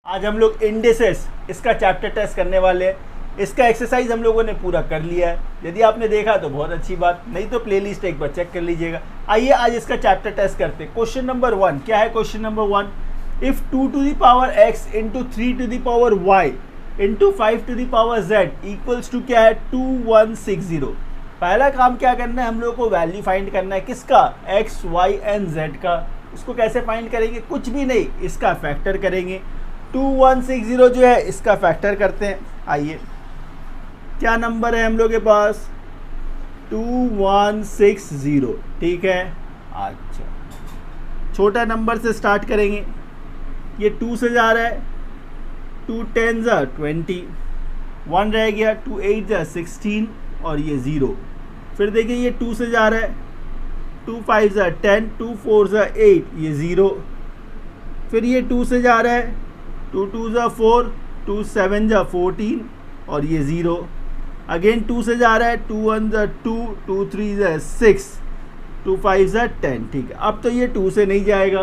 आज हम लोग इंडिसेस इसका चैप्टर टेस्ट करने वाले हैं। इसका एक्सरसाइज हम लोगों ने पूरा कर लिया है। यदि आपने देखा तो बहुत अच्छी बात, नहीं तो प्लेलिस्ट एक बार चेक कर लीजिएगा। आइए आज इसका चैप्टर टेस्ट करते हैं। क्वेश्चन नंबर 1 क्या है? Question number 1, if 2 to the power x into 3 to the power y into 5 to the power z equals to क्या है? 2160। पहला काम क्या करना है, हम लोग को वैल्यू फाइंड करना है। किसका? x, y एंड z का। उसको कैसे फाइंड करेंगे? कुछ भी नहीं, इसका फैक्टर करेंगे। 2160 जो है इसका फैक्टर करते हैं। आइए क्या नंबर है हम लोग के पास? 2160। ठीक है, अच्छा छोटा नंबर से स्टार्ट करेंगे। ये 2 से जा रहा है, 2 10 20, 1 रह गया, 2 8 16 और ये 0। फिर देखिए ये 2 से जा रहा है, 2 5 10, 2 4 8, ये 0। फिर ये 2 से जा रहा है, 2 2 4, 2 7 14 और ये 0। अगेन 2 से जा रहा है, 2 1 2, 2 3 6, 2 5 10। ठीक है, अब तो ये 2 से नहीं जाएगा।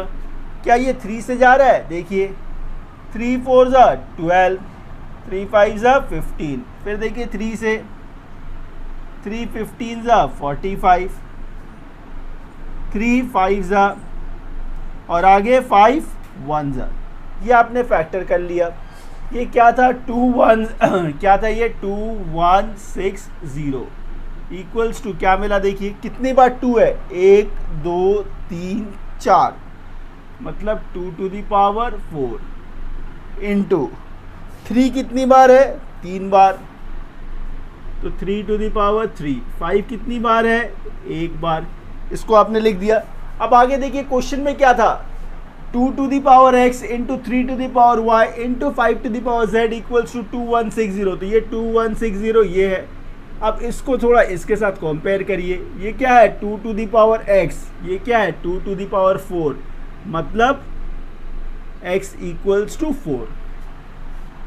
क्या ये 3 से जा रहा है? देखिए 3 4 12, 3 5 15। फिर देखिए 3 से, 3 15 45, 3 5 और आगे 5 1। ये आपने फैक्टर कर लिया। ये क्या था? क्या था ये? 2160 इक्वल्स टू क्या मिला? देखिए कितनी बार 2 है? 1 2 3 4, मतलब 2 to the power 4 इंटू 3 कितनी बार है? 3 बार, तो 3 to the power 3। 5 कितनी बार है? 1 बार। इसको आपने लिख दिया। अब आगे देखिए क्वेश्चन में क्या था? 2 to the power x into 3 to the power y into 5 to the power z equals to 2160। तो ये 2160 ये है। अब इसको थोड़ा इसके साथ कंपेयर करिए। ये क्या है? 2 to the power x, ये क्या है? 2 to the power 4, मतलब x इक्वल्स टू 4।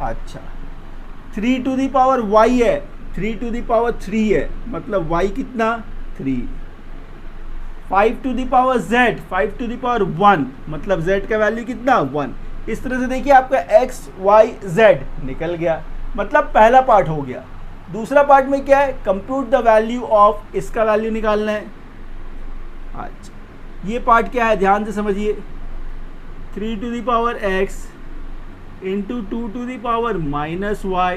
अच्छा 3 to the power y है, 3 to the power 3 है, मतलब y कितना? 3। 5 to the power z, 5 to the power 1, मतलब z का वैल्यू कितना? 1। इस तरह से देखिए आपका x y z निकल गया, मतलब पहला पार्ट हो गया। दूसरा पार्ट में क्या है? कंप्यूट द वैल्यू ऑफ, इसका वैल्यू निकालना है। अच्छा ये पार्ट क्या है? ध्यान से समझिए। 3 to the power x into 2 to the power minus y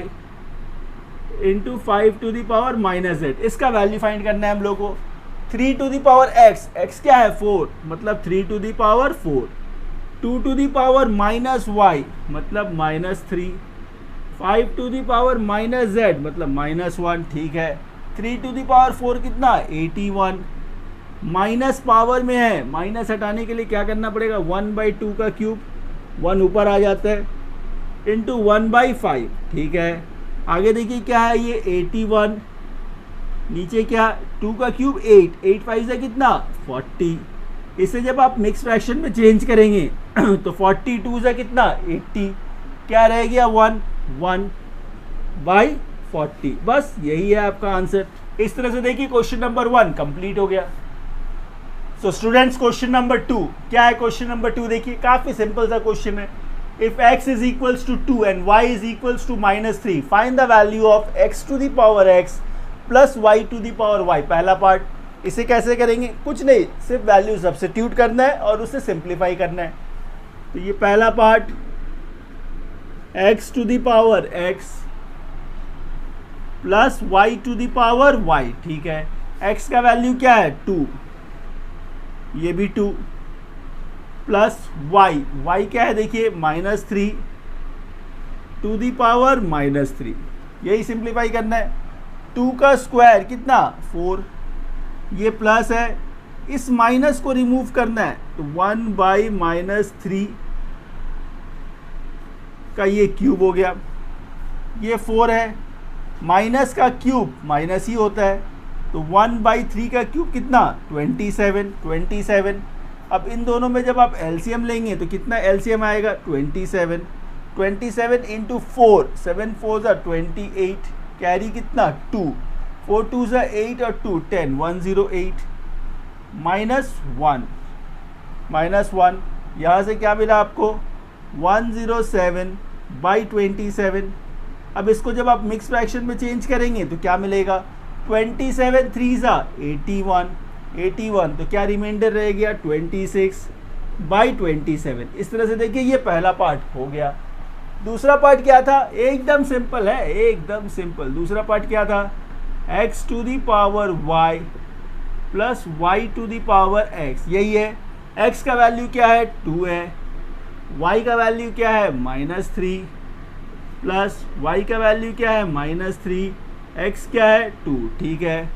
into 5 to the power minus z, इसका वैल्यू फाइंड करना है हम लोग को। 3 to the power x, x क्या है? 4, मतलब 3 to the power 4। 2 to the power minus y, मतलब minus 3। 5 to the power minus z, मतलब माइनस 1। ठीक है, 3 to the power 4 कितना? 81। माइनस पावर में है, माइनस हटाने के लिए क्या करना पड़ेगा? 1/2 का क्यूब, 1 ऊपर आ जाता है, इंटू 1/5। ठीक है, आगे देखिए क्या है? ये 81, नीचे क्या? 2 का क्यूब 8, 8 5 से कितना? 40। इसे जब आप मिक्स फ्रैक्शन में चेंज करेंगे तो 42 से कितना? 80। क्या रह गया? 1/40। बस यही है आपका आंसर। इस तरह से देखिए क्वेश्चन नंबर 1 कंप्लीट हो गया। सो स्टूडेंट्स क्वेश्चन नंबर 2 क्या है? क्वेश्चन नंबर 2 देखिए काफी सिंपल सा क्वेश्चन है। If x is equals to 2 and y is equals to -3 find the value of x to the power x plus y to the power y। पहला part, इसे कैसे करेंगे? कुछ नहीं, सिर्फ वैल्यू सब्स्टिट्यूट करना है और उसे सिंप्लीफाई करना है। तो ये पहला part, x to the power x plus y to the power y। ठीक है, x का वैल्यू क्या है? 2, ये भी 2, प्लस y क्या है? देखिए -3 टू दी पावर -3। यही सिंप्लीफाई करना है। 2 का स्क्वायर कितना? 4, ये प्लस है, इस माइनस को रिमूव करना है, तो 1/-3 का ये क्यूब हो गया। ये 4 है, माइनस का क्यूब माइनस ही होता है, तो 1/3 का क्यूब कितना? 27। अब इन दोनों में जब आप एलसीएम लेंगे तो कितना एलसीएम आएगा? 27 इंटू 4, 7 4 28, कैरी कितना? 2, 4 2 8 और 2 10, 108 -1, यहाँ से क्या मिला आपको? 107 बाई 27। अब इसको जब आप मिक्स फ्रैक्शन में चेंज करेंगे तो क्या मिलेगा, 27 3 ज़ा 81, तो क्या रिमाइंडर रह गया 26 बाई 27। इस तरह से देखिए ये पहला पार्ट हो गया। दूसरा पार्ट क्या था, एकदम सिंपल है, एकदम सिंपल। दूसरा पार्ट क्या था, x to the power y plus y to the power x, यही है। x का वैल्यू क्या है 2 है, y का वैल्यू क्या है -3 प्लस y का वैल्यू क्या है -3, x क्या है 2, ठीक है।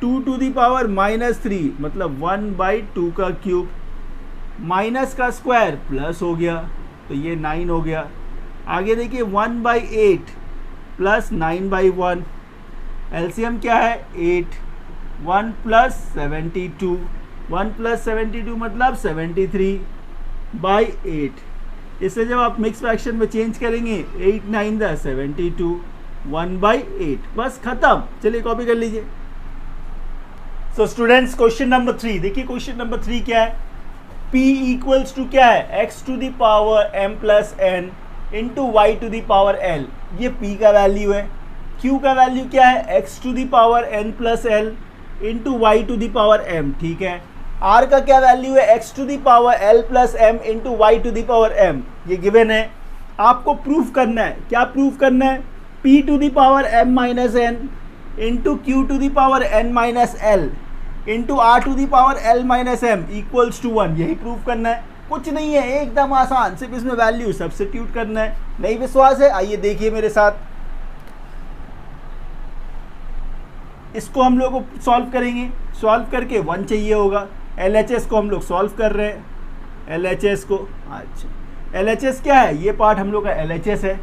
2 टू दी पावर -3 मतलब 1/2 का क्यूब, माइनस का स्क्वायर प्लस हो गया तो ये 9 हो गया। आगे देखिए 1/8 प्लस 9/1, एलसीएम क्या है 8, 1 प्लस 72, 1 प्लस 72 मतलब 73/8। इसे जब आप मिक्स फ्रैक्शन में चेंज करेंगे 8 9 द 72, 1/8, बस खत्म। चलिए कॉपी कर लीजिए। सो स्टूडेंट्स क्वेश्चन नंबर 3 देखिए, क्वेश्चन नंबर 3 क्या है, P इक्वल्स टू क्या है, x to the power m plus n into y to the power l, ये P का वैल्यू है। Q का वैल्यू क्या है, x to the power n plus l into y to the power m, ठीक है। R का क्या वैल्यू है, x to the power l plus m into y to the power m, ये गिवन है। आपको प्रूफ करना है, क्या प्रूफ करना है, P to the power m minus n into Q to the power n minus l into R to the power l minus m equals to 1, यही proof करना है। कुछ नहीं है, एकदम आसान, सिर्फ इसमें वैल्यू सब्स्टिट्यूट करना है। नहीं विश्वास है, आइए देखिए मेरे साथ। इसको हम लोग सॉल्व करेंगे, सॉल्व करके 1 चाहिए होगा। LHS को हम लोग सॉल्व कर रहे हैं, LHS को। अच्छा LHS क्या है, ये पार्ट हम लोग का LHS है।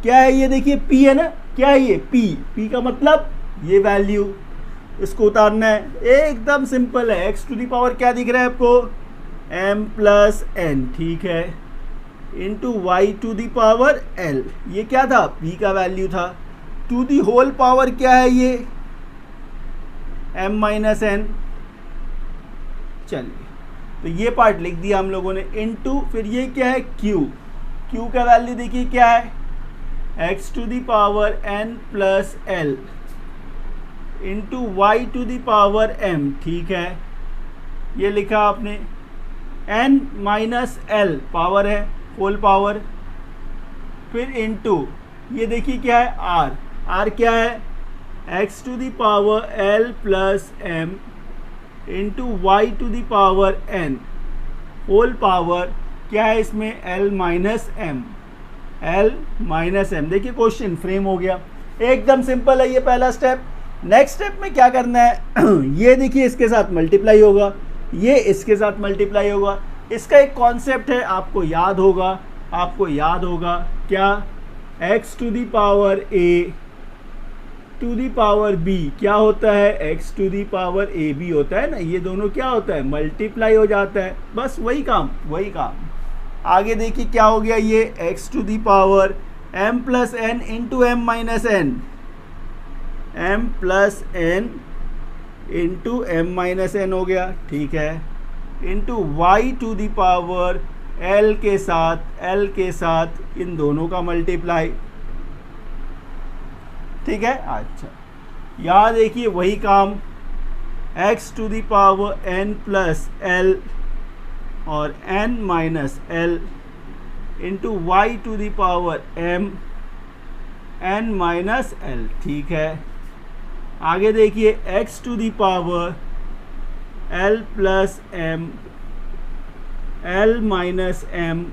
क्या है ये, देखिए P है ना, क्या है ये P का मतलब ये वैल्यू, इसको उतारना है। एकदम सिंपल है, x टू दी पावर क्या दिख रहा है आपको, m प्लस n, ठीक है, into y to the power l, ये क्या था p का वैल्यू था। टू दी होल पावर क्या है ये, m माइनस n। चलिए तो ये पार्ट लिख दिया हम लोगों ने, इंटू फिर ये क्या है q का वैल्यू देखिए क्या है, x to the power n plus l into y to the power m, ठीक है, ये लिखा आपने। n माइनस l पावर है, होल पावर, फिर इंटू ये देखिए क्या है r क्या है, x to the power l plus m into y to the power n, whole power क्या है इसमें l माइनस m। देखिए क्वेश्चन फ्रेम हो गया, एकदम सिंपल है ये पहला स्टेप। नेक्स्ट स्टेप में क्या करना है ये देखिए इसके साथ मल्टीप्लाई होगा, ये इसके साथ मल्टीप्लाई होगा। इसका एक कॉन्सेप्ट है, आपको याद होगा क्या, x to the power a to the power b क्या होता है, x to the power a b होता है ना, ये दोनों क्या होता है मल्टीप्लाई हो जाता है, बस वही काम। आगे देखिए क्या हो गया, ये x to the power m plus n into m minus n, m plus n into m minus n हो गया, ठीक है, into y to the power l के साथ इन दोनों का मल्टीप्लाई, ठीक है। अच्छा यहाँ देखिए वही काम, x to the power n plus l और n minus l into y to the power m n minus l, ठीक है। आगे देखिए x to the power l plus m l minus m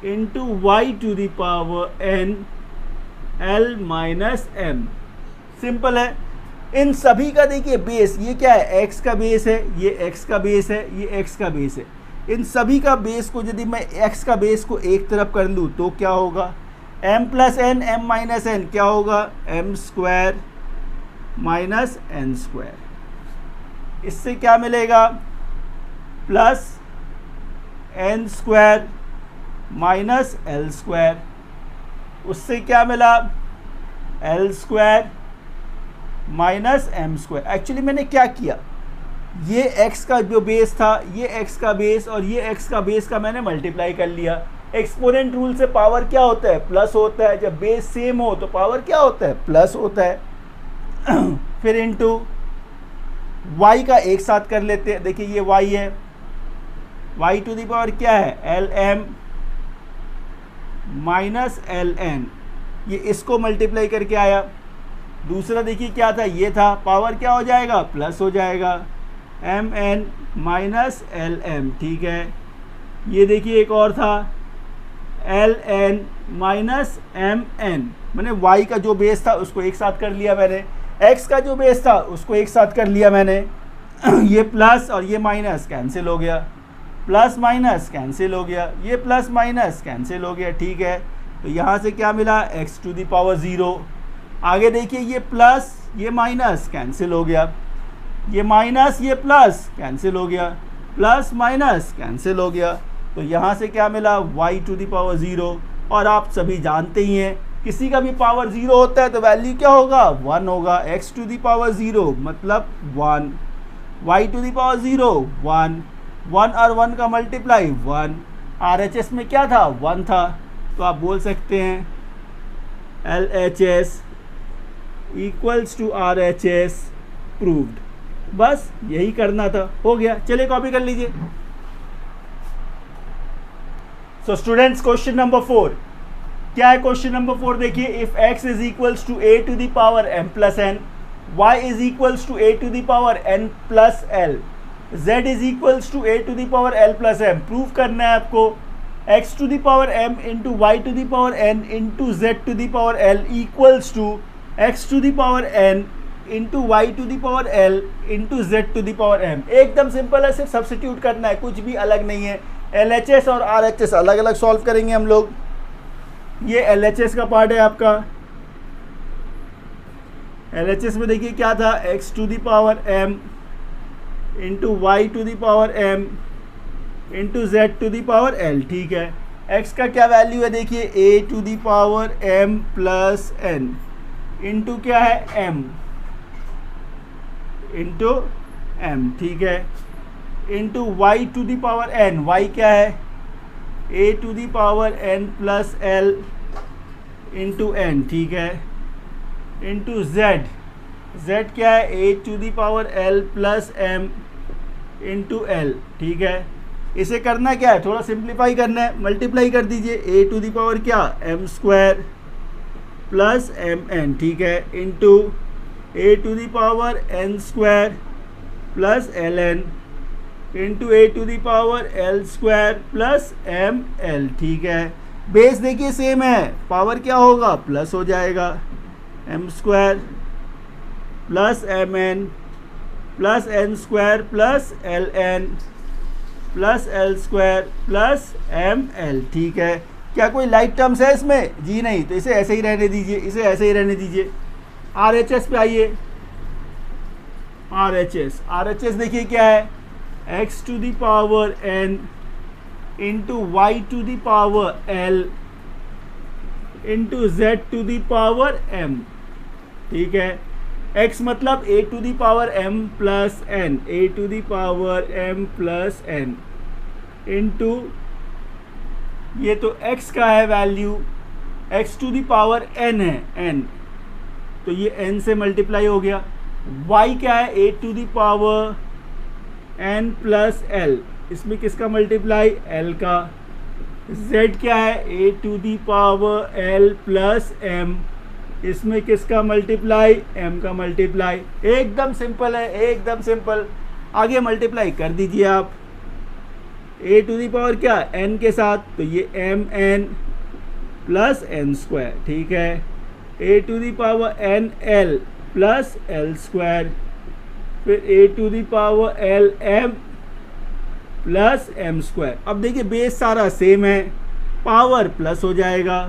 into y to the power n l minus m। Simple है। इन सभी का देखिए base, ये क्या है x का बेस है, ये x का बेस है, ये x का बेस है। इन सभी का बेस को यदि मैं x का बेस को एक तरफ कर लूँ तो क्या होगा, m plus n m minus n क्या होगा, m square minus n square. इससे क्या मिलेगा, plus n square minus l square. उससे क्या मिला, l square minus m square. Actually मैंने क्या किया, ये x का जो बेस था, ये x का बेस और ये x का बेस का मैंने मल्टीप्लाई कर लिया। एक्सपोनेंट रूल से पावर क्या होता है, प्लस होता है। जब बेस सेम हो तो पावर क्या होता है, प्लस होता है। फिर इनटू y का एक साथ कर लेते हैं। देखिए ये y है, y टू दी पावर क्या है, lm माइनस ln, ये इसको मल्टीप्लाई करके आया। दूसरा देखिए क्या था, ये था, पावर क्या हो जाएगा, प्लस हो जाएगा, mn माइनस lm, ठीक है। ये देखिए एक और था, ln माइनस mn, मैंने y का जो बेस था उसको एक साथ कर लिया मैंने, x का जो बेस था उसको एक साथ कर लिया मैंने। ये प्लस और ये माइनस कैंसिल हो गया, प्लस माइनस कैंसिल हो गया, ये प्लस माइनस कैंसिल हो गया, ठीक है। तो यहाँ से क्या मिला, x टू दी पावर 0। आगे देखिए ये प्लस ये माइनस कैंसिल हो गया, ये माइनस ये प्लस कैंसिल हो गया, प्लस माइनस कैंसिल हो गया। तो यहाँ से क्या मिला, y टू दी पावर 0। और आप सभी जानते ही हैं किसी का भी पावर 0 होता है तो वैल्यू क्या होगा, 1 होगा। x टू दी पावर 0 मतलब 1, y टू दी पावर 0 1, 1 और 1 का मल्टीप्लाई 1। RHS में क्या था, 1 था, तो आप बोल सकते हैं LHS equals to RHS proved. बस यही करना था, हो गया। चलिए कॉपी कर लीजिए। सो स्टूडेंट्स क्वेश्चन नंबर 4 क्या है, क्वेश्चन नंबर 4 देखिए, if x is equals to a to the power m plus n, y is equals to a to the power n plus l, z is equals to a to the power l plus m। Prove करना है आपको x to the power m into y to the power n into z to the power l equals to x to the power n into y to the power l into z to the power m। एकदम simple है, सिर्फ substitute करना है, कुछ भी अलग नहीं है। LHS और RHS अलग अलग सॉल्व करेंगे हम लोग। ये LHS का पार्ट है आपका। LHS में देखिए क्या था, x to the power m into y to the power m into z to the power l, ठीक है। x का क्या वैल्यू है, देखिए a to the power m plus n into क्या है m इंटू m, ठीक है, into y to the power n, y क्या है a to the power n plus l into n, ठीक है, इंटू z, z क्या है a to the power l plus m into l, ठीक है। इसे करना क्या है, थोड़ा सिंप्लीफाई करना है, मल्टीप्लाई कर दीजिए, a टू द पावर क्या m स्क्वायर प्लस mn, ठीक है, into a to the power n square plus ln into a to the power l square plus ml, ठीक है। बेस देखिए सेम है, पावर क्या होगा, प्लस हो जाएगा, m square plus mn plus n square plus ln plus l square plus ml, ठीक है। क्या कोई लाइक टर्म्स है इसमें, जी नहीं, तो इसे ऐसे ही रहने दीजिए, इसे ऐसे ही रहने दीजिए। RHS पे आइए, RHS देखिए क्या है, x to the power n into y to the power l into z to the power m, ठीक है। x मतलब a to the power m plus n, a to the power m plus n into ये तो x का है value, x to the power n है n, तो ये n से मल्टीप्लाई हो गया। y क्या है, a to the power n plus l, इसमें किसका मल्टीप्लाई, l का। z क्या है, a to the power l plus m, इसमें किसका मल्टीप्लाई, m का मल्टीप्लाई। एकदम सिंपल है, एकदम सिंपल। आगे मल्टीप्लाई कर दीजिए आप, a टू द पावर क्या, n के साथ, तो ये mn प्लस n स्क्वायर, ठीक है, a to the power n l plus l square, फिर a to the power l m plus m square. अब देखिए बेस सारा सेम है, पावर प्लस हो जाएगा,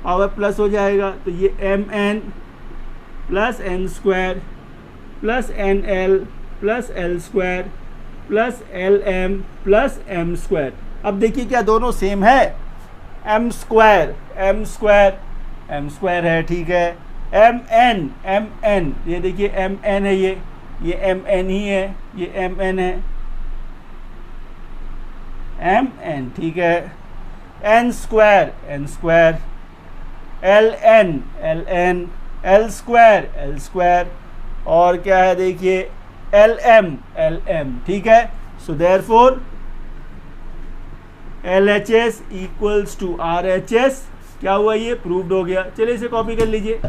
पावर प्लस हो जाएगा, तो ये mn plus n square plus nl plus l square plus lm plus m square. अब देखिए क्या दोनों सेम है, m स्क्वायर है, ठीक है। mn ये देखिए mn है, ये mn ही है, ये mn है, mn, ठीक है। N square l n l square और क्या है देखिए एल एम, ठीक है। So therefore LHS equals to RHS, क्या हुआ, ये प्रूव्ड हो गया। चलिए इसे कॉपी कर लीजिए।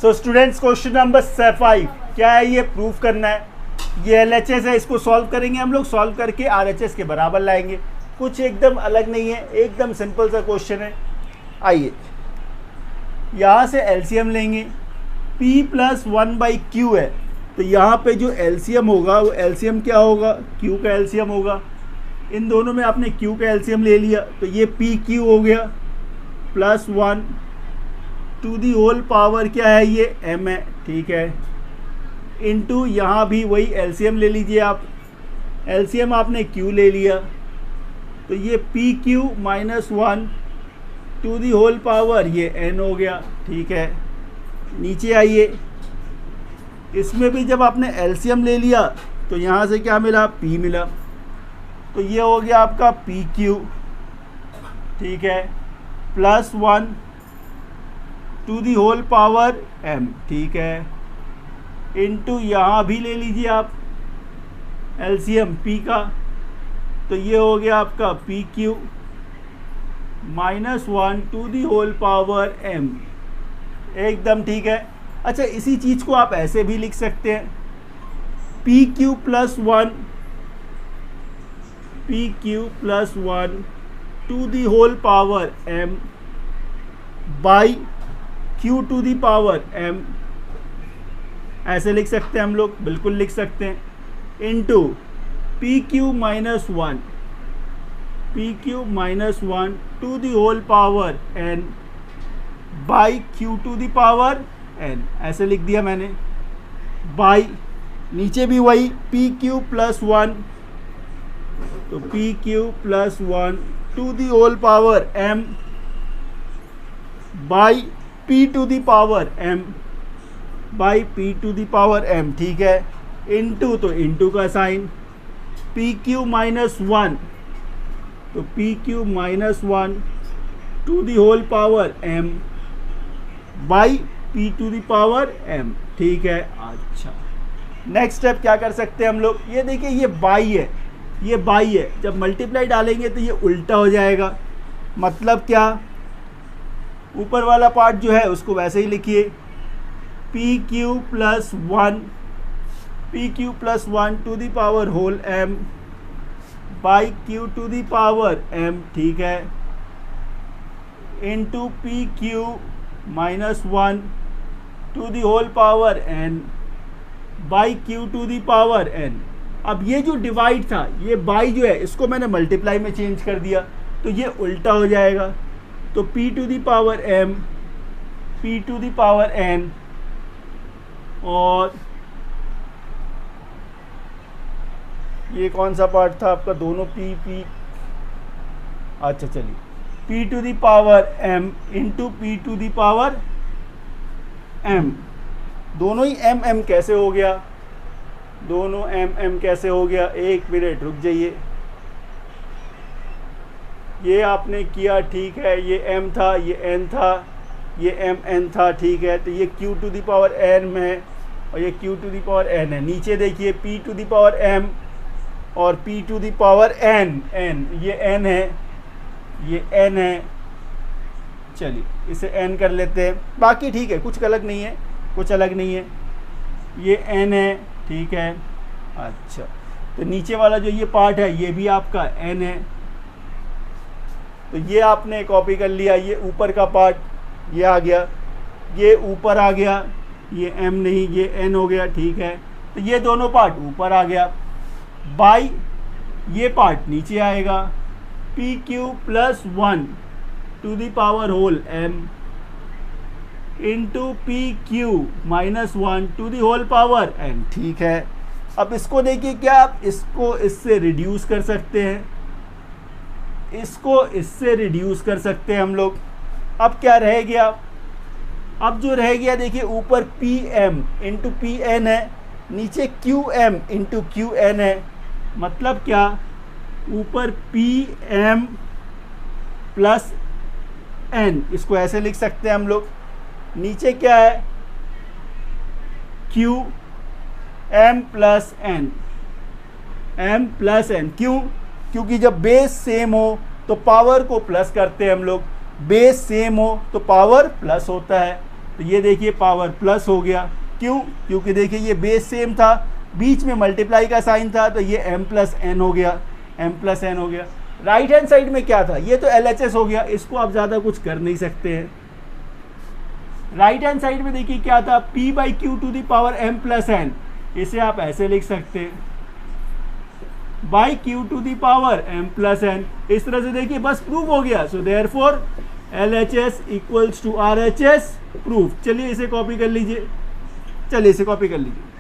सो स्टूडेंट्स, क्वेश्चन नंबर 5 क्या है, ये प्रूफ करना है। ये LHS है, इसको सॉल्व करेंगे हम लोग, सॉल्व करके RHS के बराबर लाएंगे। कुछ एकदम अलग नहीं है, एकदम सिंपल सा क्वेश्चन है। आइए यहाँ से LCM लेंगे, P + 1/Q है, तो यहाँ पे जो LCM होगा वो LCM क्या होगा, Q का LCM होगा। इन दोनों में आपने Q का LCM ले लिया, तो ये PQ हो गया +1 टू दी होल पावर क्या है, ये M है, ठीक है। इनटू यहाँ भी वही LCM ले लीजिए आप, LCM आपने Q ले लिया, तो ये PQ -1 to the whole power ये N हो गया, ठीक है। नीचे आइए, इसमें भी जब आपने LCM ले लिया तो यहाँ से क्या मिला, P मिला, तो ये हो गया आपका PQ, ठीक है, +1 to the whole power M, ठीक है। इनटू यहाँ भी ले लीजिए आप LCM P का, तो ये हो गया आपका PQ -1 to the whole power M, एकदम ठीक है। अच्छा, इसी चीज़ को आप ऐसे भी लिख सकते हैं, PQ +1 to the whole power M by Q to the power M, ऐसे लिख सकते हैं हम लोग, बिल्कुल लिख सकते हैं। Into PQ -1 to the whole power N by Q to the power N, ऐसे लिख दिया मैंने। बाई नीचे भी वही PQ +1, तो PQ +1 to the whole power M by P to the power M by P to the power M, ठीक है। इनटू, तो इनटू का साइन, PQ -1, तो PQ -1 to the whole power M by P to the power M, ठीक है। अच्छा, next step क्या कर सकते हैं हम लोग, ये देखिए ये बाई है, ये बाई है, जब मल्टीप्लाई डालेंगे तो ये उल्टा हो जाएगा। मतलब क्या, ऊपर वाला पार्ट जो है उसको वैसे ही लिखिए, PQ +1 to the power whole M by Q to the power M, ठीक है। Into PQ -1 to the whole power N by Q to the power N। अब ये जो डिवाइड था, ये बाई जो है, इसको मैंने मल्टीप्लाई में चेंज कर दिया, तो ये उल्टा हो जाएगा। तो P to the power M, P to the power N, और ये कौन सा पार्ट था आपका, दोनों P, अच्छा चलिए, P to the power M into P to the power M, दोनों ही M कैसे हो गया, दोनों M कैसे हो गया, एक मिनट रुक जाइए। ये आपने किया, ठीक है, ये M था, ये N था, ये MN था, ठीक है। तो ये Q to the power N में और ये Q to the power N है। नीचे देखिए P to the power M और P to the power N, ये N है, ये N है। चलिए इसे N कर लेते हैं, बाकी ठीक है, कुछ अलग नहीं है, कुछ अलग नहीं है, ये N है, ठीक है। अच्छा, तो नीचे वाला जो ये पार्ट है ये भी आपका N है, तो ये आपने कॉपी कर लिया। ये ऊपर का पार्ट ये आ गया, ये ऊपर आ गया, ये M नहीं, ये N हो गया, ठीक है। तो ये दोनों पार्ट ऊपर आ गया, बाई ये पार्ट नीचे आएगा, PQ +1 to the power whole M into PQ -1 to the whole power N, ठीक है। अब इसको देखिए, क्या आप इसको इससे रिड्यूस कर सकते हैं, इसको इससे रिड्यूस कर सकते हैं हम लोग। अब क्या रह गया, अब जो रह गया देखिए, ऊपर PM इंटू PN है, नीचे QM इंटू QN है। मतलब क्या, ऊपर पी एम प्लस एन, इसको ऐसे लिख सकते हैं हम लोग। नीचे क्या है, Q M plus N, M plus N. क्यों? क्योंकि जब बेस सेम हो तो पावर को प्लस करते हैं हम लोग, बेस सेम हो तो पावर प्लस होता है। तो ये देखिए पावर प्लस हो गया। क्यों? क्योंकि देखिए ये बेस सेम था, बीच में मल्टीप्लाई का साइन था, तो ये m प्लस एन हो गया, m प्लस एन हो गया। राइट हैंड साइड में क्या था, ये तो LHS हो गया, इसको आप ज़्यादा कुछ कर नहीं सकते हैं। राइट हैंड साइड में देखिए क्या था, p by Q to the power m plus N, इसे आप ऐसे लिख सकते हैं, by Q to the power m plus N. इस तरह से देखिए बस प्रूव हो गया। So therefore LHS equals to RHS, proof. चलिए इसे कॉपी कर लीजिए, चलिए इसे कॉपी कर लीजिए।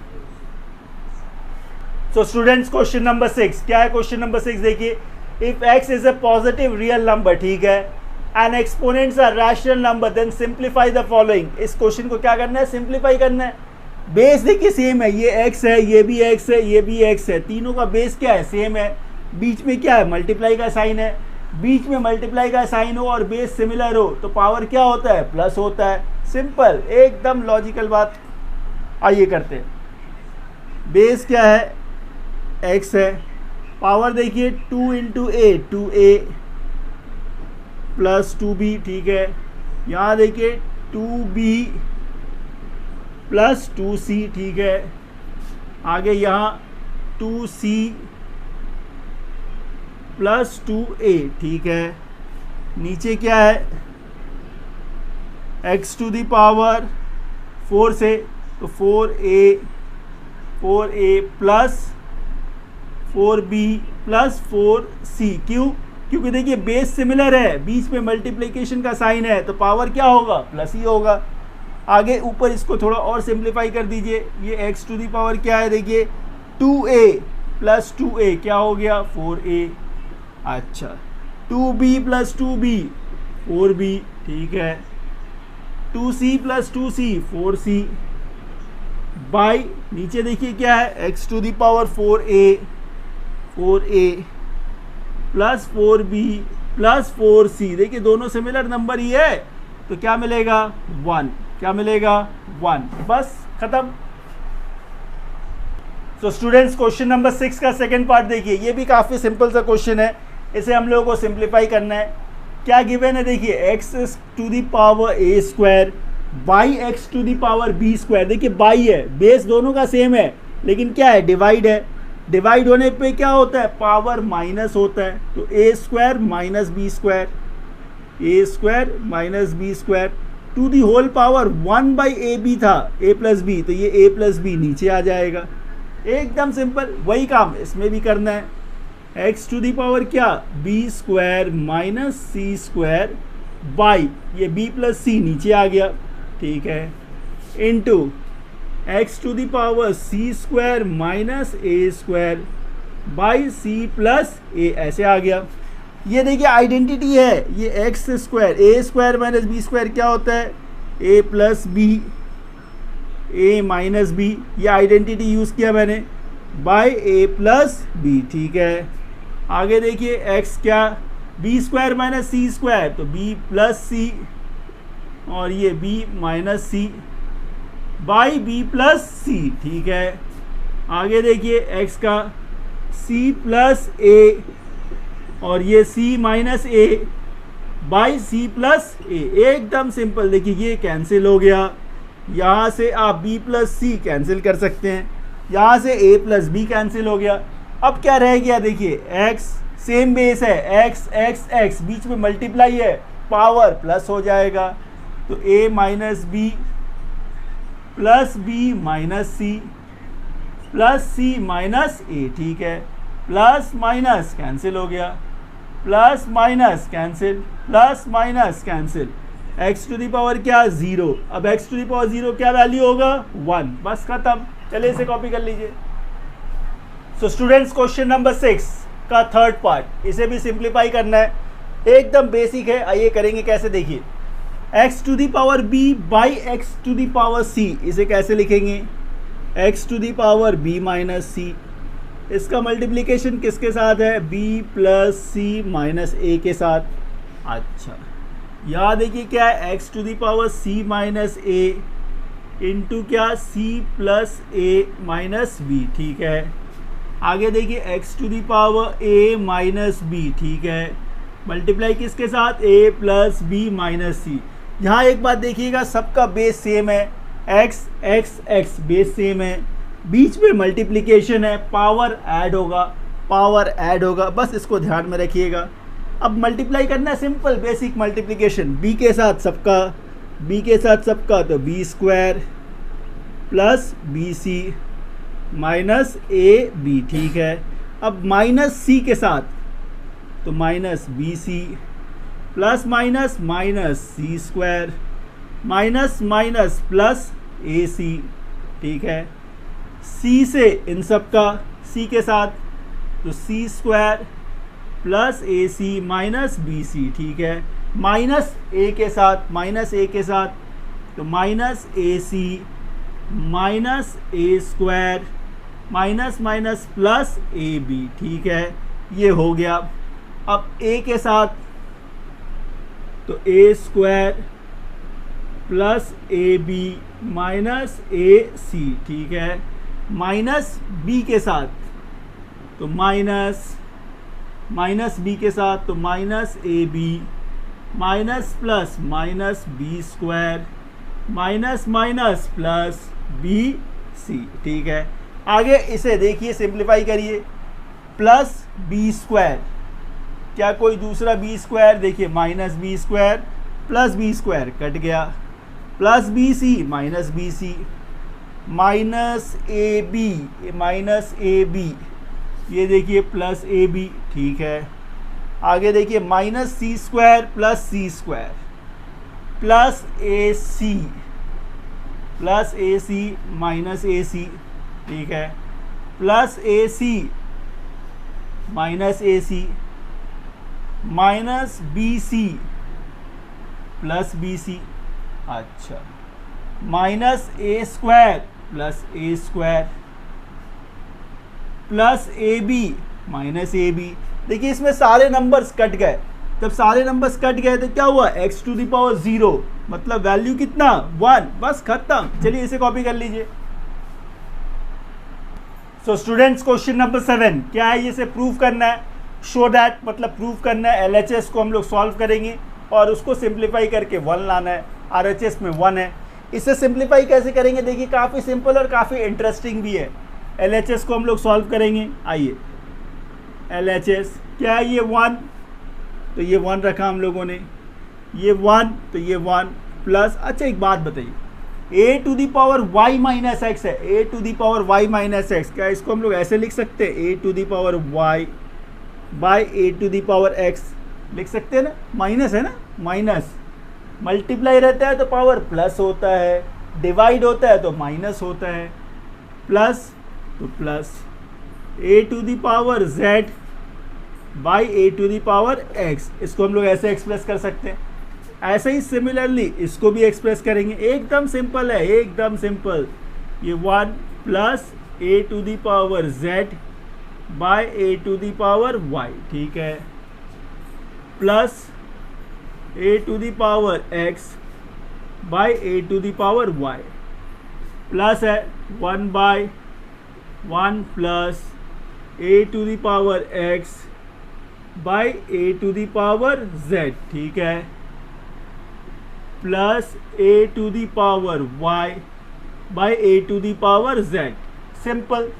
सो स्टूडेंट्स क्वेश्चन नंबर 6 क्या है? क्वेश्चन नंबर 6 देखिए, if x is a positive real number, ठीक है, and exponents are rational number, then simplify the following. इस क्वेश्चन को क्या करना है, सिंप्लीफाई करना है। बेस देखिए सेम है, ये x है, ये भी x है, ये भी x है, तीनों का बेस क्या है, सेम है। बीच में क्या है, मल्टीप्लाई का साइन है। बीच में मल्टीप्लाई का साइन हो और बेस सिमिलर हो तो पावर क्या होता है, प्लस होता है। सिंपल, एकदम लॉजिकल बात। आइए करते हैं। बेस क्या है, x है, पावर देखिए 2 इंटू ए, 2a प्लस 2b, ठीक है। यहाँ देखिए 2b प्लस 2c, ठीक है। आगे यहाँ 2c प्लस 2a, ठीक है। नीचे क्या है, x टू दी पावर 4 से, तो 4a plus 4b plus 4c। क्यों? क्योंकि देखिए बेस सिमिलर है, बीच में मल्टीप्लिकेशन का साइन है, तो पावर क्या होगा, प्लस ही होगा। आगे ऊपर इसको थोड़ा और सिंप्लीफाई कर दीजिए। ये x टू दी पावर क्या है, देखिए 2a प्लस 2a क्या हो गया, 4a। अच्छा, 2b प्लस 2b 4b, ठीक है। 2c plus 2c 4c, by नीचे देखिए क्या है, x to the power 4a plus 4b plus 4c। देखिए दोनों सिमिलर नंबर ही है, तो क्या मिलेगा, 1। क्या मिलेगा, 1। बस खत्म। तो स्टूडेंट्स क्वेश्चन नंबर 6 का सेकंड पार्ट देखिए, ये भी काफ़ी सिंपल सा क्वेश्चन है, इसे हम लोगों को सिंप्लीफाई करना है। क्या गिवन है, देखिए x to the power a square by X to the power b square. देखिए बाई है, बेस दोनों का सेम है, लेकिन क्या है, डिवाइड है। डिवाइड होने पे क्या होता है, पावर माइनस होता है, तो a square minus B square, a square minus B square to the whole power 1 by A B था, a प्लस बी, तो ये a प्लस बी नीचे आ जाएगा। एकदम सिंपल, वही काम इसमें भी करना है। x टू दी पावर क्या, b square minus C square by ये b प्लस सी नीचे आ गया, ठीक है, into x to the power c square minus a square by c plus a, ऐसे आ गया। ये देखिए आइडेंटिटी है, ये x square a square minus b square क्या होता है, a plus B, a minus B, ये आइडेंटिटी यूज़ किया मैंने, बाई a प्लस बी, ठीक है। आगे देखिए x क्या, b square minus C square, तो b प्लस सी, और ये b minus C by b plus C, ठीक है। आगे देखिए x का c प्लस a, और ये c minus a by c plus a। एकदम सिंपल, देखिए ये कैंसिल हो गया, यहाँ से आप b प्लस सी कैंसिल कर सकते हैं, यहाँ से a प्लस बी कैंसिल हो गया। अब क्या रह गया, देखिए x सेम बेस है, x x x बीच में मल्टीप्लाई है, पावर प्लस हो जाएगा, तो a minus B plus B minus C plus C minus A, ठीक है। प्लस माइनस कैंसिल हो गया, plus minus cancel, plus minus cancel, x to the power क्या, 0। अब x टू दी पावर 0 क्या वैल्यू होगा, 1। बस खत्म। चलिए इसे कॉपी कर लीजिए। सो स्टूडेंट्स क्वेश्चन नंबर 6 का थर्ड पार्ट, इसे भी सिंप्लीफाई करना है, एकदम बेसिक है। आइए करेंगे कैसे, देखिए x to the power b by X to the power c, इसे कैसे लिखेंगे, x to the power b minus C, इसका मल्टीप्लिकेशन किसके साथ है, b plus C minus A के साथ। अच्छा, यहाँ देखिए क्या है, x to the power c minus A into क्या, c plus A minus B, ठीक है। आगे देखिए x to the power a minus B, ठीक है, मल्टीप्लाई किसके साथ, a प्लस बी माइनस सी। यहाँ एक बात देखिएगा, सबका बेस सेम है, x x x base same है, बीच में मल्टीप्लिकेशन है, पावर ऐड होगा, बस इसको ध्यान में रखिएगा। अब मल्टीप्लाई करना है सिंपल बेसिक मल्टीप्लिकेशन, b के साथ सबका तो b square plus B C minus A B, ठीक है। अब माइनस c के साथ तो minus B C plus minus minus C square minus minus plus A C, ठीक है। c से इन सब का c के साथ तो C square plus A C minus B C, ठीक है। माइनस ए के साथ तो minus A C minus A square minus minus plus A B, ठीक है, ये हो गया। अब a के साथ तो a square plus A B minus A C, ठीक है। माइनस b के साथ तो माइनस b के साथ तो minus A B minus plus minus B square minus minus plus B C, ठीक है। आगे इसे देखिए, सिंप्लीफाई करिए, प्लस बी स्क्वायर, क्या कोई दूसरा बी स्क्वायर, देखिए minus B square plus B square cut गया, plus B C minus B C minus A B, ये देखिए प्लस ए बी, ठीक है। आगे देखिए minus C square plus C square plus A C minus A C, ठीक है, plus A C minus A C minus B C plus B C, अच्छा, minus A square plus A B minus A B. देखिए इसमें सारे numbers cut गए, जब सारे numbers cut गए तो क्या हुआ, x टू दी पावर 0, मतलब वैल्यू कितना 1, बस खत्म। चलिए इसे कॉपी कर लीजिए। सो स्टूडेंट्स, क्वेश्चन नंबर 7 क्या है, इसे प्रूव करना है, शो दैट मतलब प्रूव करना है। LHS को हम लोग सॉल्व करेंगे और उसको सिंप्लीफाई करके 1 लाना है, RHS में 1 है। इसे सिंप्लीफाई कैसे करेंगे, देखिए काफ़ी सिंपल और काफ़ी इंटरेस्टिंग भी है। LHS को हम लोग सॉल्व करेंगे, आइए। LHS क्या है, ये 1, तो ये 1 रखा हम लोगों ने, ये 1 तो ये 1 प्लस, अच्छा एक बात बताइए, a to the power y minus X है, a to the power y minus X, क्या इसको हम लोग ऐसे लिख सकते हैं, a to the power y by a to the power x लिख सकते हैं ना, माइनस है ना, माइनस मल्टीप्लाई रहता है तो पावर प्लस होता है, डिवाइड होता है तो माइनस होता है, प्लस तो plus a to the power z by a to the power x, इसको हम लोग ऐसे एक्सप्रेस कर सकते हैं। ऐसे ही सिमिलरली इसको भी एक्सप्रेस करेंगे, एकदम सिंपल है, एकदम सिंपल। ये 1 plus a to the power z by a to the power y, ठीक है, plus a to the power x by a to the power y, plus है 1 by 1 plus a to the power x by a to the power z, ठीक है, plus a to the power y by a to the power z, simple.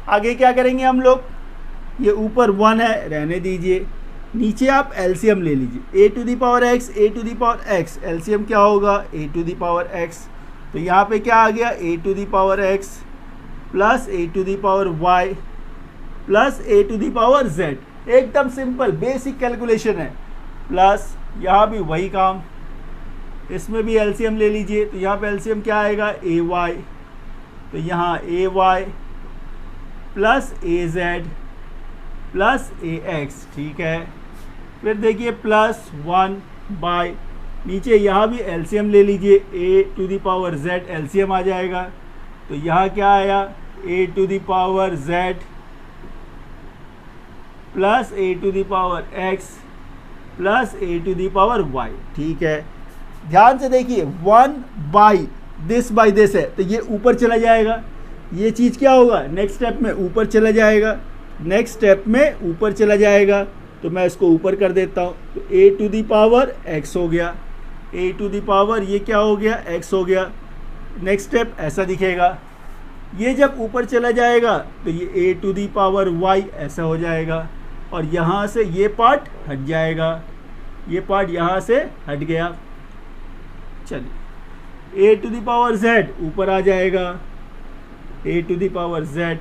आगे क्या करेंगे हम लोग, ये ऊपर 1 है रहने दीजिए, नीचे आप एलसीएम ले लीजिए, a to the power x, a to the power x, LCM क्या होगा a to the power x, तो यहाँ पे क्या आ गया a to the power x plus a to the power y plus a to the power z, एकदम simple basic calculation है। प्लस यहाँ भी वही काम, इसमें भी एलसीएम ले लीजिए, तो यहाँ पे एलसीएम क्या आएगा ay, तो यहाँ ay plus az plus ax, ठीक है। फिर देखिए प्लस 1 बाय, नीचे यहाँ भी एलसीएम ले लीजिए, a to the power z LCM आ जाएगा, तो यहाँ क्या आया a to the power z plus A to the power X plus A to the power Y. ठीक है, ध्यान से देखिए 1 बाई दिस है तो ये ऊपर चला जाएगा, ये चीज़ क्या होगा नेक्स्ट स्टेप में ऊपर चला जाएगा, नेक्स्ट स्टेप में ऊपर चला जाएगा। तो मैं इसको ऊपर कर देता हूँ, तो ए टू दी पावर एक्स हो गया, ए टू दी पावर ये क्या हो गया एक्स हो गया। नेक्स्ट स्टेप ऐसा दिखेगा, ये जब ऊपर चला जाएगा तो ये ए टू दी पावर वाई ऐसा हो जाएगा, और यहाँ से ये पार्ट हट जाएगा, ये पार्ट यहाँ से हट गया। चलिए ए टू दी पावर जेड ऊपर आ जाएगा, ए टू दी पावर जेड,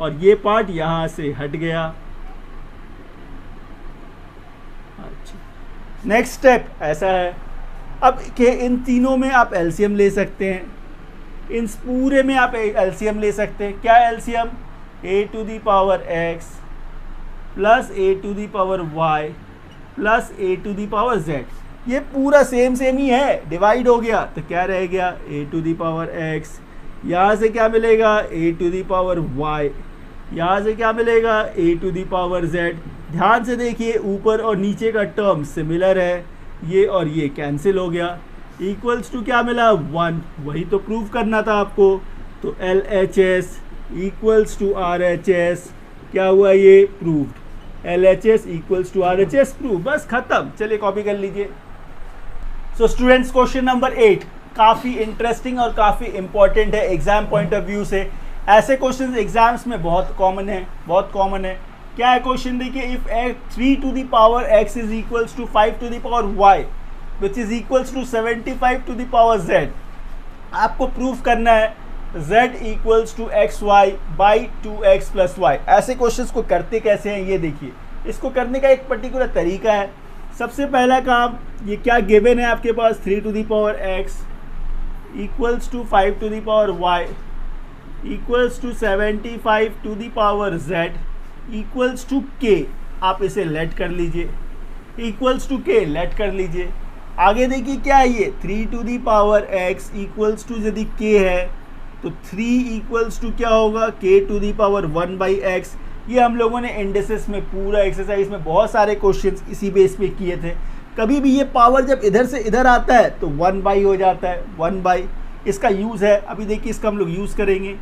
और ये पार्ट यहाँ से हट गया। अच्छा, नेक्स्ट स्टेप ऐसा है, अब के इन तीनों में आप एलसीएम ले सकते हैं, इन पूरे में आप एलसीएम ले सकते हैं। क्या LCM? A to the power X plus A to the power Y plus A to the power Z, ये पूरा सेम ही है, डिवाइड हो गया तो क्या रह गया ए टू दी पावर एक्स, यहाँ से क्या मिलेगा ए टू दी पावर वाई, यहाँ से क्या मिलेगा ए टू दी पावर जेड। ध्यान से देखिए ऊपर और नीचे का टर्म सिमिलर है, ये और ये कैंसिल हो गया, इक्वल्स टू क्या मिला 1, वही तो प्रूव करना था आपको। तो LHS इक्वल्स टू RHS, क्या हुआ ये proved, LHS equals to RHS prove, बस खत्म। चलिए कॉपी कर लीजिए। सो स्टूडेंट्स क्वेश्चन नंबर 8 काफ़ी इंटरेस्टिंग और काफ़ी इंपॉर्टेंट है एग्जाम पॉइंट ऑफ व्यू से। ऐसे क्वेश्चन एग्जाम्स में बहुत कॉमन है, बहुत कॉमन है। क्या है क्वेश्चन देखिए, if 3 to the power x is equals to 5 to the power y which is equals to 75 to the power z, आपको प्रूफ करना है z equals to X Y by 2x plus Y. ऐसे questions को करते कैसे हैं ये देखिए, इसको करने का एक पर्टिकुलर तरीका है। सबसे पहला काम, ये क्या गिवन है आपके पास 3 to the power x equals to 5 to the power y equals to 75 to the power z equals to k, आप इसे लेट कर लीजिए, इक्वल्स टू k लेट कर लीजिए। आगे देखिए क्या है ये 3 to the power x equals to यदि k है तो 3 इक्वल्स टू क्या होगा k to the power 1 by X. ये हम लोगों ने इंडिसेस में पूरा एक्सरसाइज में बहुत सारे क्वेश्चंस इसी बेस पे किए थे। कभी भी ये पावर जब इधर से इधर आता है तो 1 बाई हो जाता है, 1 बाई। इसका यूज़ है, अभी देखिए इसका हम लोग यूज़ करेंगे।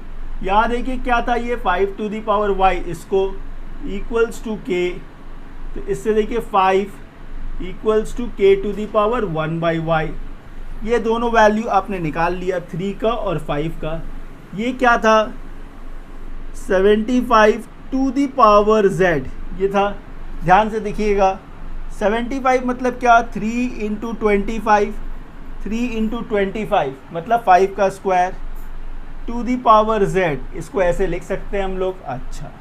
यहाँ देखिए क्या था ये 5 टू दी पावर y, इसको इक्वल्स टू k, तो इससे देखिए 5 equals to k to the power 1 by y। ये दोनों वैल्यू आपने निकाल लिया 3 का और 5 का। ये क्या था 75 टू दी पावर z, ये था। ध्यान से देखिएगा 75 मतलब क्या 3 इंटू 25, 3 इंटू 25 मतलब 5 का square to the power z, इसको ऐसे लिख सकते हैं हम लोग। अच्छा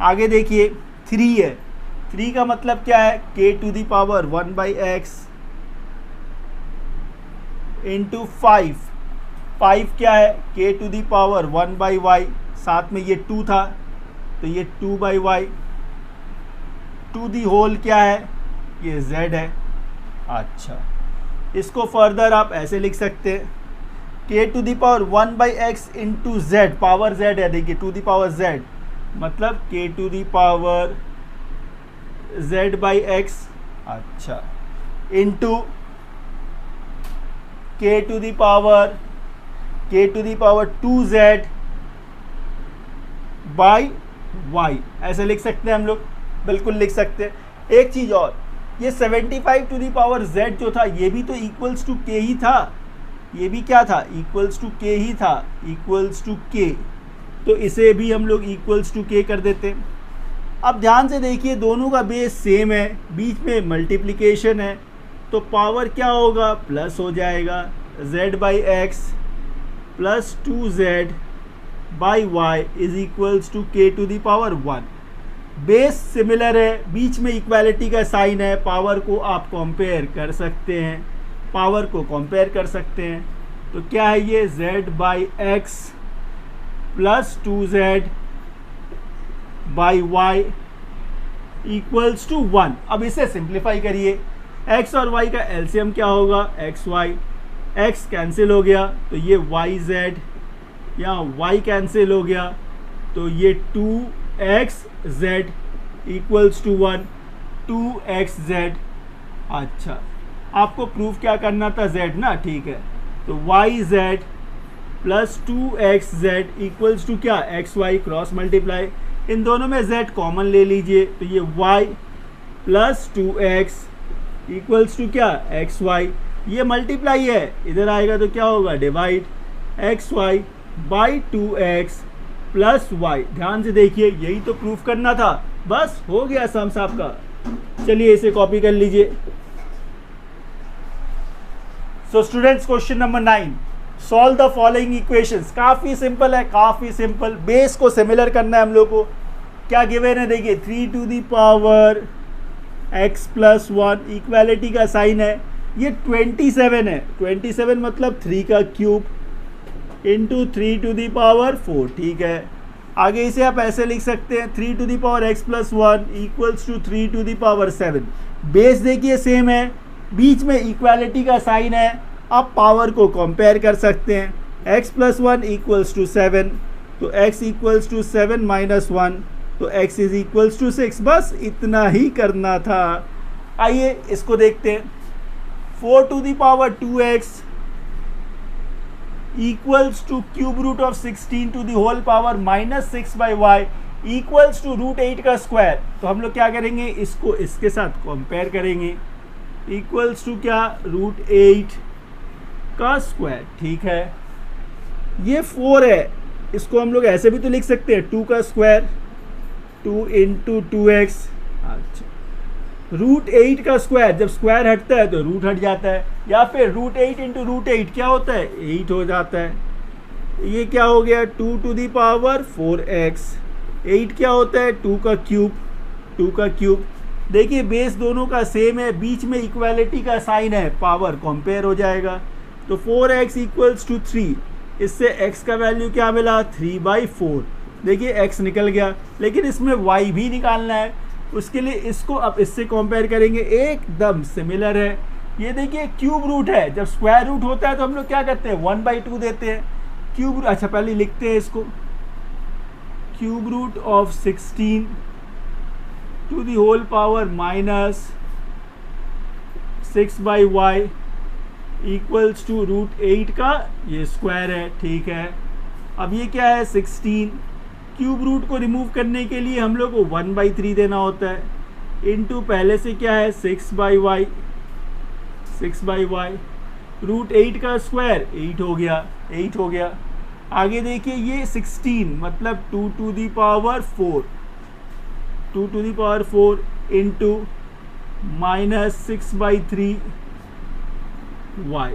आगे देखिए 3 है, 3 का मतलब क्या है k to the power 1 by X into 5, 5 क्या है k to the power 1 by Y, साथ में ये 2 था तो ये 2 by Y, to the whole क्या है ये z है। अच्छा इसको फर्दर आप ऐसे लिख सकते हैं k to the power 1 by X into z, power z है देखिए टू दी पावर z, मतलब k to the power z by X. अच्छा into k to the power 2z by y, ऐसे लिख सकते हैं हम लोग, बिल्कुल लिख सकते हैं। एक चीज़ और, ये 75 टू दी पावर z जो था ये भी तो इक्वल्स टू k ही था, ये भी क्या था इक्वल्स टू k ही था, इक्वल्स टू k, तो इसे भी हम लोग इक्वल्स टू k कर देते हैं। अब ध्यान से देखिए दोनों का बेस सेम है, बीच में मल्टीप्लिकेशन है, तो पावर क्या होगा प्लस हो जाएगा z by X plus 2z by Y is equals to k to the power 1। Base similar है, बीच में इक्वालिटी का साइन है, पावर को आप कंपेयर कर सकते हैं, पावर को कंपेयर कर सकते हैं। तो क्या है ये z by X plus 2z by Y equals to 1। अब इसे सिंप्लीफाई करिए, x और y का एलसीएम क्या होगा एक्स वाई, x कैंसिल हो गया तो ये yz, यहाँ y कैंसिल हो गया तो ये 2xz इक्वल्स टू 1, 2xz। अच्छा, आपको प्रूफ क्या करना था, z ना, ठीक है। तो yz plus 2xz equals to क्या, xy, क्रॉस मल्टीप्लाई, इन दोनों में z कॉमन ले लीजिए, तो ये y plus 2x equals to क्या, xy, ये मल्टीप्लाई है, इधर आएगा तो क्या होगा, divide, xy by 2x plus y। ध्यान से देखिए, यही तो प्रूफ करना था, बस हो गया सम्स आपका। चलिए इसे कॉपी कर लीजिए। So students, question number 9, solve the following equations. काफ़ी सिंपल है, काफ़ी सिंपल, बेस को सिमिलर करना है हम लोग को। क्या गिवन है, देखिए 3 to the power x plus 1, equality का साइन है, ये 27 है, 27 मतलब 3 का cube into 3 to the power 4, ठीक है। आगे इसे आप ऐसे लिख सकते हैं, 3 to the power x plus 1 equals to 3 to the power 7। Base देखिए सेम है, बीच में इक्वालिटी का साइन है, आप पावर को कंपेयर कर सकते हैं। x प्लस 1 इक्वल्स टू 7, तो x इक्वल्स टू 7 माइनस 1, तो x इज इक्वल्स टू 6। बस इतना ही करना था। आइए इसको देखते हैं। 4 to the power 2x equals to cube root of 16 to the whole power minus 6 by Y equals to root 8 का स्क्वायर। तो हम लोग क्या करेंगे, इसको इसके साथ कंपेयर करेंगे, इक्वल्स टू क्या, रूट 8 का स्क्वायर, ठीक है। ये 4 है, इसको हम लोग ऐसे भी तो लिख सकते हैं, 2 का स्क्वायर, 2 इंटू 2x। अच्छा, रूट 8 का स्क्वायर, जब स्क्वायर हटता है तो रूट हट जाता है, या फिर रूट 8 इंटू रूट 8 क्या होता है, 8 हो जाता है। ये क्या हो गया, 2 टू द पावर 4x, 8 क्या होता है, 2 का क्यूब, 2 का क्यूब। देखिए बेस दोनों का सेम है, बीच में इक्वालिटी का साइन है, पावर कंपेयर हो जाएगा। तो 4x इक्वल्स टू 3, इससे x का वैल्यू क्या मिला, 3/4। देखिए x निकल गया, लेकिन इसमें y भी निकालना है, उसके लिए इसको अब इससे कंपेयर करेंगे, एकदम सिमिलर है। ये देखिए क्यूब रूट है, जब स्क्वायर रूट होता है तो हम लोग क्या करते हैं, 1/2 देते हैं। क्यूब, अच्छा पहले लिखते हैं इसको, cube root of 16 to the whole power minus 6/y equals to root 8 का ये स्क्वायर है, ठीक है। अब ये क्या है, 16, क्यूब रूट को रिमूव करने के लिए हम लोग को 1/3 देना होता है, इनटू पहले से क्या है, 6/y, 6/y, रूट 8 का स्क्वायर 8 हो गया, 8 हो गया। आगे देखिए ये 16 मतलब 2 to the power 4, 2 to the power 4 into minus 6/3 y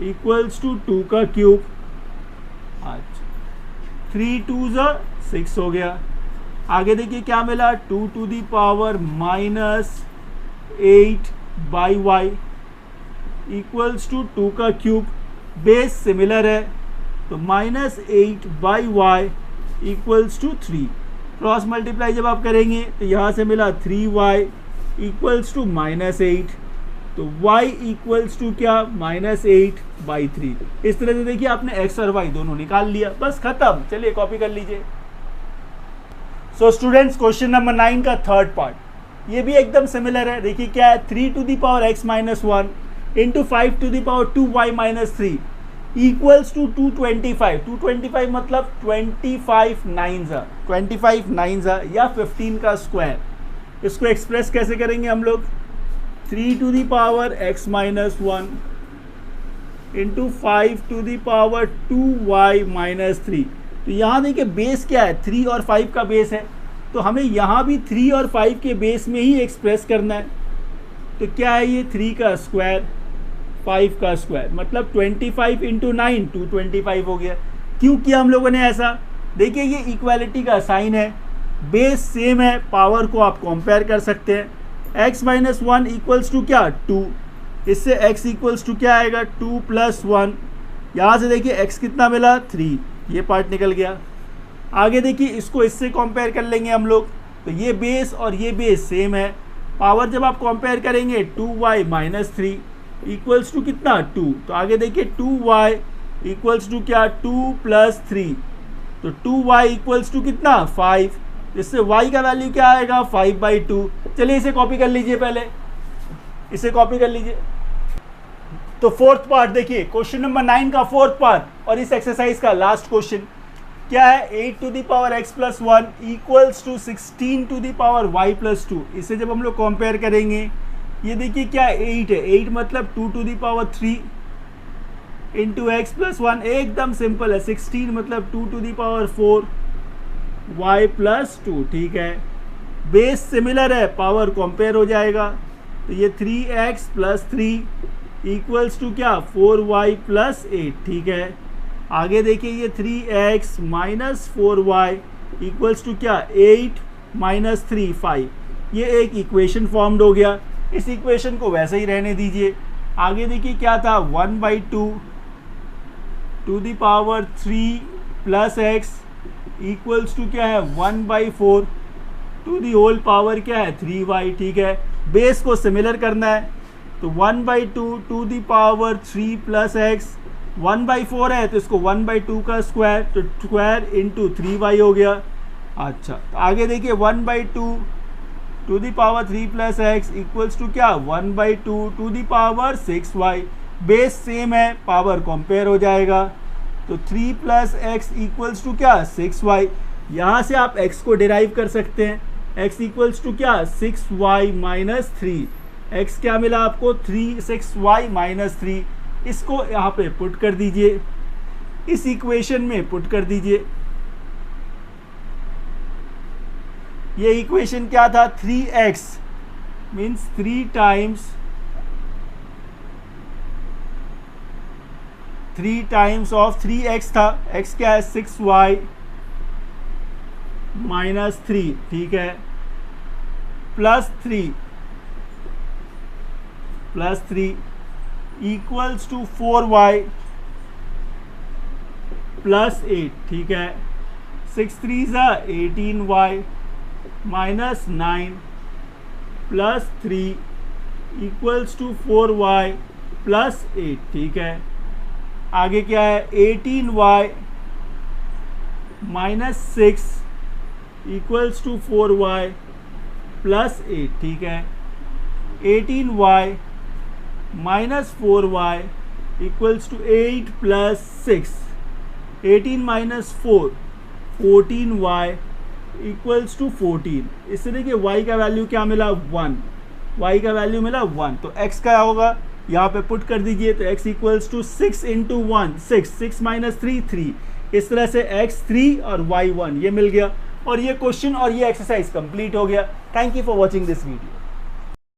equals to 2 का क्यूब। अच्छा, 3 2 6 हो गया। आगे देखिए क्या मिला, 2 to the power minus 8/y equals to 2 का क्यूब। बेस सिमिलर है, तो minus 8/y equals to 3। Cross multiply जब आप करेंगे तो यहाँ से मिला 3y इक्वल्स टू माइनस 8, तो y इक्वल्स टू क्या, -8/3। इस तरह से देखिए आपने x और y दोनों निकाल लिया, बस खत्म। चलिए कॉपी कर लीजिए। सो स्टूडेंट्स, क्वेश्चन नंबर 9 का थर्ड पार्ट, ये भी एकदम सिमिलर है। देखिए क्या है, 3 to the power x minus 1 into 5 to the power 2y minus 3 equals to 225। 225 मतलब 25 9s या 15 का स्क्वायर। इसको एक्सप्रेस कैसे करेंगे हम लोग, 3 to the power x minus 1 into 5 to the power 2y minus 3। तो यहाँ देखिए बेस क्या है, 3 और 5 का बेस है, तो हमें यहाँ भी 3 और 5 के बेस में ही एक्सप्रेस करना है। तो क्या है ये, 3 का स्क्वायर 5 का स्क्वायर, मतलब 25 इंटू 9 225 हो गया। क्यों किया हम लोगों ने ऐसा, देखिए ये इक्वालिटी का साइन है, बेस सेम है, पावर को आप कंपेयर कर सकते हैं। x माइनस 1 इक्वल्स टू क्या, 2, इससे x इक्वल्स टू क्या आएगा, 2 प्लस 1। यहाँ से देखिए x कितना मिला, 3, ये पार्ट निकल गया। आगे देखिए इसको इससे कंपेयर कर लेंगे हम लोग, तो ये बेस और ये बेस सेम है, पावर जब आप कंपेयर करेंगे 2y माइनस 3 इक्वल्स टू कितना, 2। तो आगे देखिए 2y इक्वल्स टू क्या, 2 प्लस 3, तो 2y इक्वल्स टू कितना, 5। इससे y का वैल्यू क्या आएगा 5/2। चलिए इसे कॉपी कर लीजिए, पहले इसे कॉपी कर लीजिए। तो फोर्थ पार्ट देखिए, क्वेश्चन नंबर 9 का फोर्थ पार्ट और इस एक्सरसाइज का लास्ट क्वेश्चन क्या है, 8 to the power x plus 1 equals to 16 to the power y plus 2। इसे जब हम लोग कंपेयर करेंगे, ये देखिए क्या 8 है, 8 मतलब 2 to the power 3 into x plus 1, एकदम सिंपल है। 16 मतलब 2 to the power 4 y plus 2, ठीक है। बेस सिमिलर है, पावर कंपेयर हो जाएगा, तो ये 3x plus 3 इक्वल्स टू क्या 4y plus 8, ठीक है। आगे देखिए ये 3x minus 4y equals to क्या 8 minus 3 5। ये एक इक्वेशन फॉर्म्ड हो गया, इस इक्वेशन को वैसे ही रहने दीजिए। आगे देखिए क्या था 1/2 to the power 3 plus x equals to क्या है 1/4 to the whole power क्या है 3y, ठीक है। बेस को सिमिलर करना है, तो 1/2 to the power 3 plus x 1/4 है, तो इसको 1/2 का स्क्वायर, तो स्क्वायर इंटू 3y हो गया। अच्छा, तो आगे देखिए 1/2 to the power 3 plus x equals to क्या 1/2 to the power 6y। Base same है, पावर कंपेयर हो जाएगा, तो 3 plus x इक्वल्स टू क्या 6y। यहाँ से आप x को डिराइव कर सकते हैं, x इक्वल्स टू क्या 6y minus 3। x क्या मिला आपको 6y minus 3। इसको यहाँ पे पुट कर दीजिए, इस इक्वेशन में पुट कर दीजिए। ये इक्वेशन क्या था 3x means 3 times of 3x था, x क्या है 6y minus 3, ठीक है, plus 3 equals to 4y plus 8, ठीक है। 6 3 18y minus 9 plus 3 equals to 4y plus 8, ठीक है। आगे क्या है 18y minus 6 equals to 4y plus 8, ठीक है। 18y minus 4y equals to 8 plus 6, 18 minus 4 14y equals to 14। इससे देखिए y का वैल्यू क्या मिला 1, y का वैल्यू मिला 1, तो x का होगा यहाँ पे पुट कर दीजिए, तो x equals to 6 into 1 6 minus 3 3। इस तरह से x 3 और y 1 ये मिल गया, और ये क्वेश्चन और ये एक्सरसाइज कंप्लीट हो गया। Thank you for watching this video.